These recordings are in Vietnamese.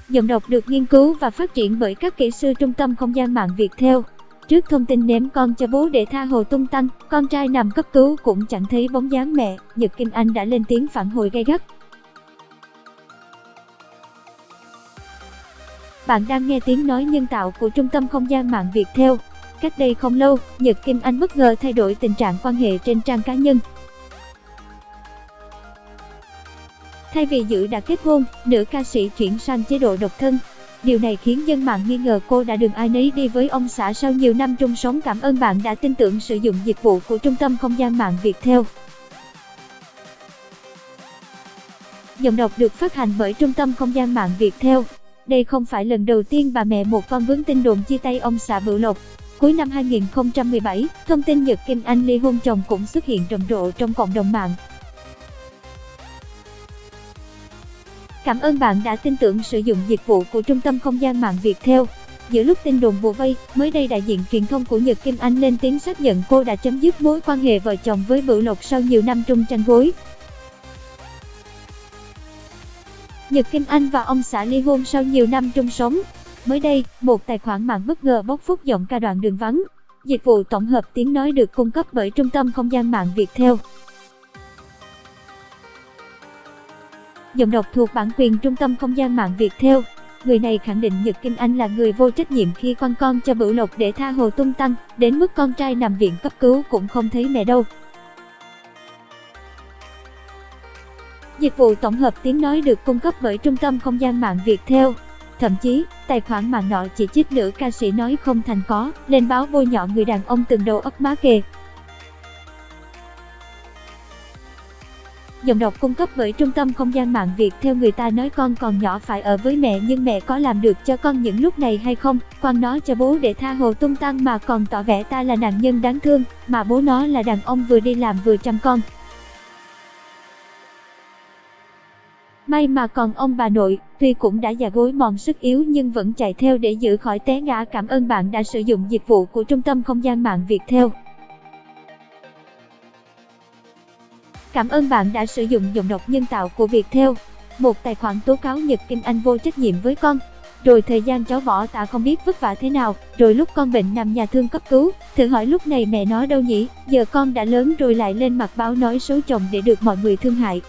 Giọng đọc được nghiên cứu và phát triển bởi các kỹ sư Trung tâm Không gian mạng Viettel. Trước thông tin ném con cho bố để tha hồ tung tăng, con trai nằm cấp cứu cũng chẳng thấy bóng dáng mẹ, Nhật Kim Anh đã lên tiếng phản hồi gay gắt. Bạn đang nghe tiếng nói nhân tạo của Trung tâm Không gian mạng Viettel. Cách đây không lâu, Nhật Kim Anh bất ngờ thay đổi tình trạng quan hệ trên trang cá nhân. Thay vì giữ đã kết hôn, nữ ca sĩ chuyển sang chế độ độc thân. Điều này khiến dân mạng nghi ngờ cô đã đường ai nấy đi với ông xã sau nhiều năm chung sống. Cảm ơn bạn đã tin tưởng sử dụng dịch vụ của Trung tâm Không gian mạng Viettel. Giọng đọc được phát hành bởi Trung tâm Không gian mạng Viettel. Đây không phải lần đầu tiên bà mẹ một con vướng tin đồn chia tay ông xã Bửu Lộc. Cuối năm 2017, thông tin Nhật Kim Anh ly hôn chồng cũng xuất hiện rầm rộ trong cộng đồng mạng. Cảm ơn bạn đã tin tưởng sử dụng dịch vụ của Trung tâm Không gian mạng Viettel. Giữa lúc tin đồn bủa vây, mới đây đại diện truyền thông của Nhật Kim Anh lên tiếng xác nhận cô đã chấm dứt mối quan hệ vợ chồng với Bửu Lộc sau nhiều năm chung tranh gối. Nhật Kim Anh và ông xã ly hôn sau nhiều năm chung sống. Mới đây, một tài khoản mạng bất ngờ bóc phốt giọng ca đoạn đường vắng. Dịch vụ tổng hợp tiếng nói được cung cấp bởi Trung tâm Không gian mạng Viettel. Giọng đọc thuộc bản quyền Trung tâm Không gian mạng Viettel. Người này khẳng định Nhật Kim Anh là người vô trách nhiệm khi quăng con cho Bửu Lộc để tha hồ tung tăng, đến mức con trai nằm viện cấp cứu cũng không thấy mẹ đâu. Dịch vụ tổng hợp tiếng nói được cung cấp bởi Trung tâm Không gian mạng Viettel. Thậm chí, tài khoản mạng nọ chỉ trích nữ ca sĩ nói không thành có, lên báo bôi nhọ người đàn ông từng đầu ấp má kề. Giọng đọc cung cấp bởi Trung tâm Không gian mạng Viettel. Người ta nói con còn nhỏ phải ở với mẹ, nhưng mẹ có làm được cho con những lúc này hay không? Quăng nó cho bố để tha hồ tung tăng mà còn tỏ vẻ ta là nạn nhân đáng thương, mà bố nó là đàn ông vừa đi làm vừa chăm con. May mà còn ông bà nội, tuy cũng đã già gối mòn sức yếu nhưng vẫn chạy theo để giữ khỏi té ngã. Cảm ơn bạn đã sử dụng dịch vụ của Trung tâm Không gian mạng Viettel. Cảm ơn bạn đã sử dụng giọng đọc nhân tạo của Viettel. Một tài khoản tố cáo Nhật Kim Anh vô trách nhiệm với con. Rồi thời gian cháu bỏ tạ không biết vất vả thế nào, rồi lúc con bệnh nằm nhà thương cấp cứu, thử hỏi lúc này mẹ nó đâu nhỉ, giờ con đã lớn rồi lại lên mặt báo nói xấu chồng để được mọi người thương hại.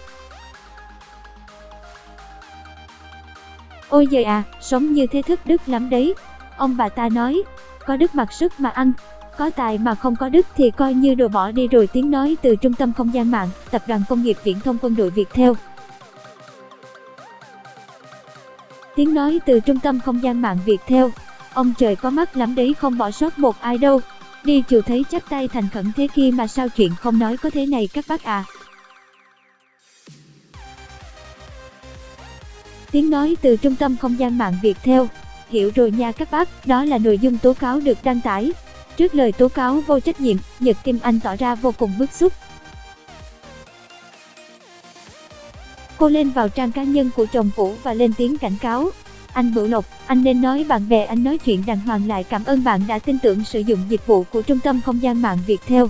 Ôi giời à, sống như thế thất đức lắm đấy. Ông bà ta nói, có đức mặc sức mà ăn, có tài mà không có đức thì coi như đồ bỏ đi rồi. Tiếng nói từ Trung tâm Không gian mạng, Tập đoàn Công nghiệp Viễn thông Quân đội Viettel. Tiếng nói từ Trung tâm Không gian mạng Viettel. Ông trời có mắt lắm đấy, không bỏ sót một ai đâu. Đi chùa thấy chắp tay thành khẩn thế kia mà sao chuyện không nói có thế này các bác à. Tiếng nói từ Trung tâm Không gian mạng Viettel. Hiểu rồi nha các bác, đó là nội dung tố cáo được đăng tải. Trước lời tố cáo vô trách nhiệm, Nhật Kim Anh tỏ ra vô cùng bức xúc. Cô lên vào trang cá nhân của chồng cũ và lên tiếng cảnh cáo. Anh Bửu Lộc, anh nên nói bạn bè anh nói chuyện đàng hoàng lại. Cảm ơn bạn đã tin tưởng sử dụng dịch vụ của Trung tâm Không gian mạng Viettel.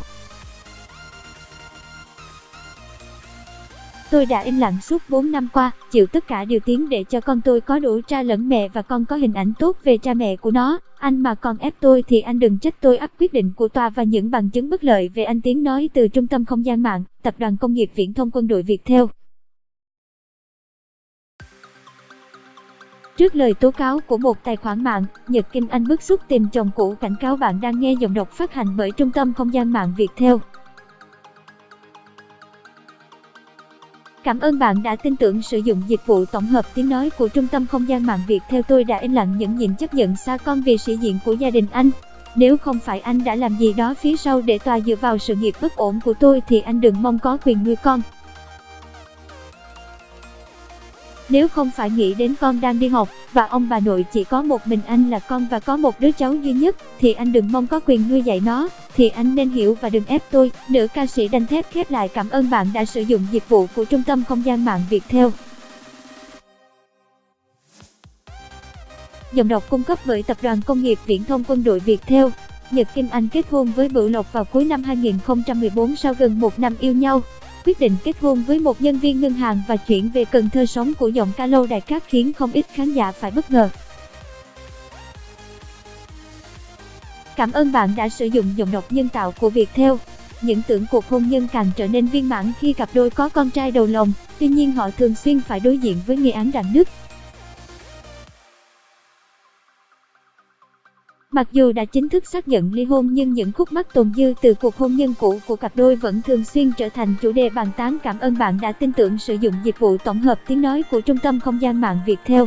Tôi đã im lặng suốt 4 năm qua, chịu tất cả điều tiếng để cho con tôi có đủ cha lẫn mẹ và con có hình ảnh tốt về cha mẹ của nó. Anh mà còn ép tôi thì anh đừng trách tôi áp quyết định của tòa và những bằng chứng bất lợi về anh. Tiếng nói từ Trung tâm Không gian mạng, Tập đoàn Công nghiệp Viễn thông Quân đội Viettel. Trước lời tố cáo của một tài khoản mạng, Nhật Kim Anh bức xúc tìm chồng cũ cảnh cáo. Bạn đang nghe giọng đọc phát hành bởi Trung tâm Không gian mạng Viettel. Cảm ơn bạn đã tin tưởng sử dụng dịch vụ tổng hợp tiếng nói của Trung tâm Không gian mạng Viettel. Tôi đã im lặng nhẫn nhịn chấp nhận xa con vì sĩ diện của gia đình anh. Nếu không phải anh đã làm gì đó phía sau để tòa dựa vào sự nghiệp bất ổn của tôi thì anh đừng mong có quyền nuôi con. Nếu không phải nghĩ đến con đang đi học và ông bà nội chỉ có một mình anh là con và có một đứa cháu duy nhất thì anh đừng mong có quyền nuôi dạy nó, thì anh nên hiểu và đừng ép tôi. Nữ ca sĩ đanh thép khép lại. Cảm ơn bạn đã sử dụng dịch vụ của Trung tâm Không gian mạng Viettel. Giọng đọc cung cấp bởi Tập đoàn Công nghiệp Viễn thông Quân đội Viettel. Nhật Kim Anh kết hôn với Bửu Lộc vào cuối năm 2014 sau gần 1 năm yêu nhau. quyết định kết hôn với một nhân viên ngân hàng và chuyển về Cần Thơ sống của giọng ca Lâu Đài Cát khiến không ít khán giả phải bất ngờ. Cảm ơn bạn đã sử dụng giọng đọc nhân tạo của Viettel. Những tưởng cuộc hôn nhân càng trở nên viên mãn khi cặp đôi có con trai đầu lòng, tuy nhiên họ thường xuyên phải đối diện với nghi án rạn nứt. Mặc dù đã chính thức xác nhận ly hôn nhưng những khúc mắc tồn dư từ cuộc hôn nhân cũ của cặp đôi vẫn thường xuyên trở thành chủ đề bàn tán. Cảm ơn bạn đã tin tưởng sử dụng dịch vụ tổng hợp tiếng nói của Trung tâm Không gian mạng Viettel.